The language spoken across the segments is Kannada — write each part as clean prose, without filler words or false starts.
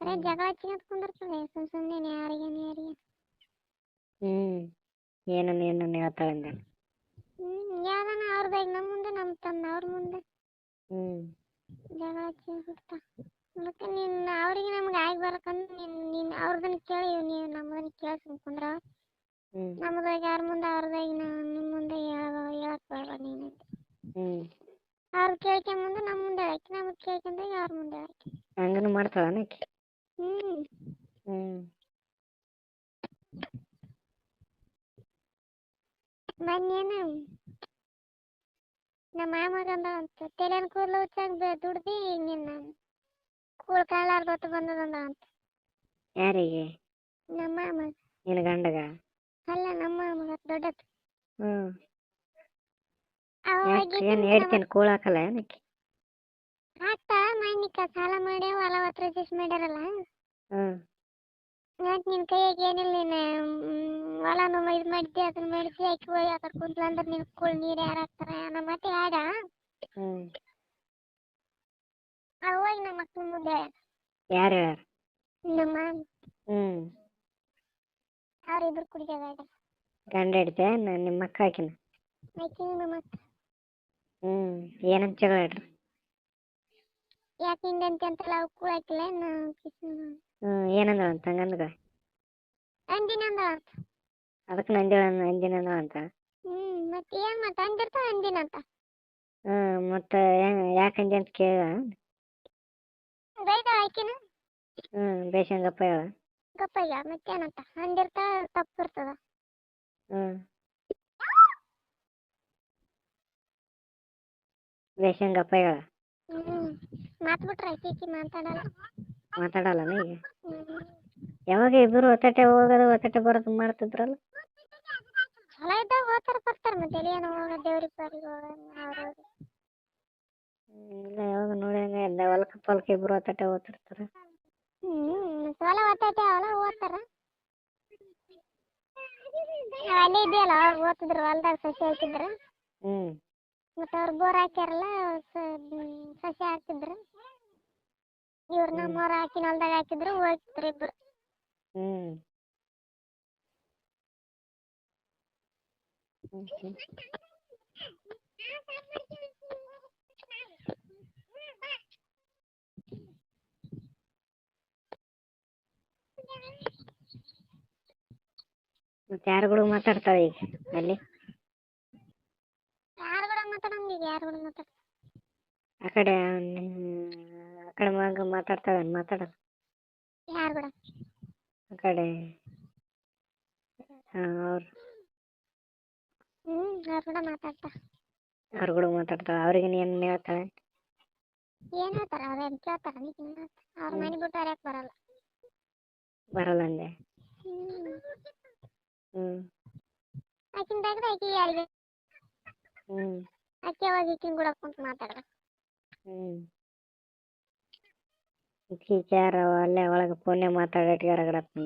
ಬರೇ ಜಗಳ ಹಚ್ಕೊಂತ ಕುಂದಿರ್ತಾಳೆ ಸುಮ್ಮನೆ ಯಾರಿಗೆ ಏನನ್ನ ಹೇಳ್ತಾಳೆ ಯಾವ್ದಾನ ಅವ್ರದಾಗ ನಮ್ಮ ಮುಂದೆ ನಮ್ಮ ತಮ್ಮ ಅವ್ರ ಮುಂದೆ ಜಗಳ ಹಚ್ಕೊಂತ ಮತ್ತೆ ಅವ್ರಿಗೆ ನಮ್ಗೆ ಆಗಿ ಬರಕಂದ್ರೆ ನೀನು ಅವ್ರದನ್ನ ಕೇಳಿ ನೀವು ನಮ್ಮದನ್ನ ಕೇಳಿ ಕುಂದ್ರ ನಮ್ಮದಾಗ ಯಾರ ಮುಂದೆ ಅವ್ರದಾಗ ನಿಮ್ಮ ಮುಂದೆ ಹೇಳಕ್ ಬರಲ್ಲ ನೀನು ಅವ್ರು ಕೇಳ್ಕೊಂಬಂದು ನಮ್ಮ ಮುಂದೆ ಹೇಳಕ್ಕೆ ನಮಗೆ ಕೇಳ್ಕೊಂಡಾಗ ಅವ್ರ ಮುಂದೆ ಹೇಳಕ್ಕೆ ಹಂಗನು ಮಾಡ್ತಾಳ ಆಕಿ ಮೊನ್ನೇನು ನಮ್ಮ ಮಾಮಗಂದ ಅಂತ ತಲೆನ ಕೂದಲು ಹುಚ್ಚಾಗ ದುಡ್ದು ನಿನ್ನ ಕೂಳು ಕಾಲಾರ್ದೊತ್ತು ಬಂದದಂದ ಅಂತ ಯಾರಿಗೆ ನಮ್ಮ ಮಾಮ ನಿನ್ನ ಗಂಡಗ ಅಲ್ಲ ನಮ್ಮ ಮಾಮಗ ದೊಡ್ಡದು ಏನ್ ಹೇಳ್ತೇನೆ ಕೂಳ ಹಾಕಲ್ಲ ಏನಕ್ಕೆ ಹಾಕ್ತಾ ಮೈನಿಕ ಸಾಲ ಮಾಡಿ ಹೊಲ ರಿಜಿಸ್ಟರ್ ಮಾಡ್ಯಾರಲ್ಲ ಯಾಕೆ ನಿನ್ನ ಕೈಯಾಗ ಏನಿಲ್ಲ ನೀನು ಹೊಲನು ಇದು ಮಾಡಿದ್ದೆ ಅದನ್ನ ಮಾಡಿದ್ದೆ ಆಕಿ ಹೋಗಿ ಆ ಕಡೆ ಕುಂತ್ಲ ಅಂದ್ರೆ ನಿನ್ನ ಕೂಳು ನೀರು ಯಾರು ಹಾಕ್ತಾರ ನಮ್ಮ ಮತ್ತೆ ಆಡ ಹೋಗಿ ನಮ್ಮ ಮಕ್ಳ ಮುಂದೆ ಯಾರು ನಮ್ಮ ಅವ್ರಿಬ್ರು ಕುಡಿಯೋದ ಗಂಡ ಹಿಡ್ದೆ ನಿಮ್ಮ ಅಕ್ಕ ಹಾಕಿನ ಆಕಿನ ನಮ್ಮ ಅಕ್ಕ ಏನಂತ ಜಗಳ ಹೇಳ್ರಿ ಯಾಕೆ ಹಿಂಗಂತ ಅಂತಲ್ಲ ಅವು ಕೂಳು ಹಾಕಿಲ್ಲ ಏನಂದ ಅಂತ ಹಂಗಂದ ಅಂದಿನಂದ ಅಂತ ಅದಕ್ಕೆ ನಂದಿನಂದ ಅಂತ ಮತ್ತೆ ಏನ್ ಮತ್ತೆ ಅಂದಿರ್ತಾವ ಅಂದಿನಂತ ಮತ್ತೆ ಯಾಕಂದಿ ಅಂತ ಕೇಳ ಬೈದ ಆಕಿನ ಬೇಷಂಗಪ್ಪ ಹೇಳ ಗಪ್ಪಯ್ಯ ಮತ್ತೇನಂತ ಅಂದಿರ್ತಾ ತಪ್ಪು ಇರ್ತದ ಬೇಷಂಗಪ್ಪ ಹೇಳ ಮಾತ್ ಬಿಟ್ರೆ ಆಕಿ ಮಾತಾಡಲ್ಲ ಈಗ ಯಾವಾಗ ಇಬ್ಬರು ಒತ್ತಟೆ ಹೋಗೋದು ಒತ್ತಟೆ ಬರೋದು ಮಾಡ್ತಿದ್ರಲ್ಲ ಚಲೋ ಇದ್ದಾಗ ಹೋಗ್ತಾರ ಬರ್ತಾರ ಮತ್ತೆ ಏನೋ ಹೋಗೋದು ದೇವ್ರಿಗೆ ಪಾರಿಗೆ ಹೋಗೋದು ಇಲ್ಲ ಯಾವಾಗ ನೋಡಿ ಹಂಗ ಹೊಲಕ್ಕೆ ಪಲ್ಕ ಇಬ್ರು ಒತ್ತಟೆ ಓದ್ತಿರ್ತಾರ ಹೊಲ ಒತ್ತಟೆ ಅವಲ್ಲ ಓದ್ತಾರ ಅಲ್ಲೇ ಇದೆಯಲ್ಲ ಅವಾಗ ಓದ್ತಿದ್ರು ಹೊಲ್ದಾಗ ಸಸಿ ಹಾಕಿದ್ರು ಮತ್ತೆ ಅವ್ರು ಬೋರ್ ಹಾಕ್ಯಾರಲ್ಲ ಸಸಿ ಹಾಕಿದ್ರು ಇವ್ರು ನಮ್ಮವ್ರು ಹಾಕಿನ ಹೊಲ್ದಾಗ ಹಾಕಿದ್ರು ಹೋಗ್ತಿದ್ರು ಇಬ್ರು ಮತ್ತೆ ಯಾರು ಕೂಡ ಮಾತಾಡ್ತಾಳೆ ಈಗ ಅಲ್ಲಿ ಯಾರು ಕೂಡ ಮಾತಾಡಂಗ ಯಾರು ಕೂಡ ಮಾತಾಡ ಆ ಕಡೆ ಮಗ ಮಾತಾಡ್ತಾಳೆ ಮಾತಾಡಲ್ಲ ಯಾರು ಕೂಡ ಆ ಕಡೆ ಅವ್ರು ಅವ್ರು ಕೂಡ ಮಾತಾಡ್ತಾ ಅವ್ರು ಕೂಡ ಮಾತಾಡ್ತಾಳೆ ಅವ್ರಿಗೆ ಏನು ಹೇಳ್ತಾಳೆ ಏನ್ ಹೇಳ್ತಾರ ಅವ್ರೇನ್ ಕೇಳ್ತಾರ ಅವ್ರ ಮನೆ ಬಿಟ್ಟು ಯಾಕೆ ಬರಲ್ಲ ಅಂದೆ ಆಕಿನ ತೆಗ್ದು ಆಕಿ ಯಾರಿಗೆ ಆಕೆ ಅವಾಗ ಈಕಿನ ಕೂಡ ಕುಂತ ಮಾತಾಡ್ದ ಯಾರ ಅಲ್ಲೇ ಒಳಗೆ ಫೋನ್ಯಾಗ ಮಾತಾಡೋಟಿಗೆ ಹೊರಗಡಪ್ಪ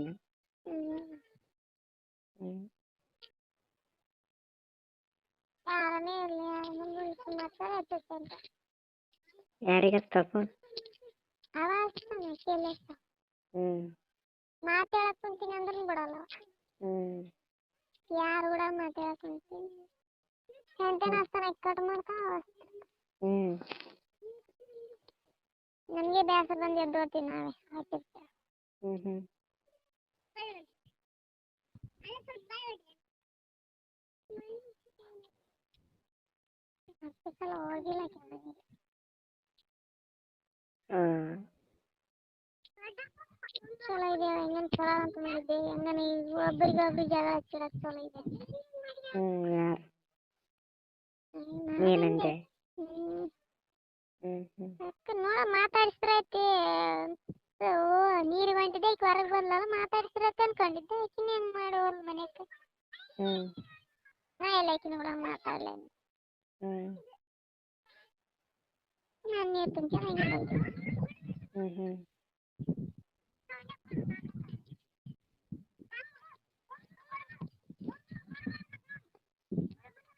ಯಾರನೇ ಇರಲಿ ಯಾರ ಮುಂದೆ ಮಾತಾಡ ಯಾರಿಗೆ ತಪ್ಪು ಅವ ಮಾತಾಡಕ್ ಕುಂತೀನಿ ಅಂದ್ರೂ ಬಿಡಲ್ಲ ಯಾರು ಕೂಡ ಮಾತಾಡಕ್ ಕುಂತೀನಿ ಎಂಟೇನ ಅಷ್ಟನ ಕಟ್ ಮಾಡ್ತಾ ನಮ್ಗೆ ಬೇಸರ ಬಂದು ಎದ್ದೋಡ್ತೀವಿ ನಾವೇ ಹಾಕಿರ್ತೇವೆ ಹತ್ತು ಸಲ ಹೋಗಿಲ್ಲ ಚಲೋ ಇದೆ ಹೆಂಗನ್ ಚಲೋ ಅಂತ ಮಾಡಿದ್ದೆ ಹೆಂಗನ ಒಬ್ಬರಿಗೆ ಜಗಳ ಹಚ್ಚಿಡಕ್ ಚಲೋ ಇದೆ ಏನಂದೆ ನೋಡ ಮಾತಾಡಿಸ್ರೈತಿ ನೀರು ಹೊಂಟಿದೆ ಈಗ ಹೊರಗೆ ಬಂದಲ್ಲ ಮಾತಾಡಿಸ್ರೈತಿ ಅನ್ಕೊಂಡಿದ್ದೆ ಆಕಿನ ಹೆಂಗ್ ಮಾಡೋಲ್ ಮನೆಗೆ ನಾ ಎಲ್ಲ ಆಕಿನ ಕೂಡ ಮಾತಾಡ್ಲ ನಾನು ನೀರು ತುಂಬ ಹಂಗೆ ಬಂದೆ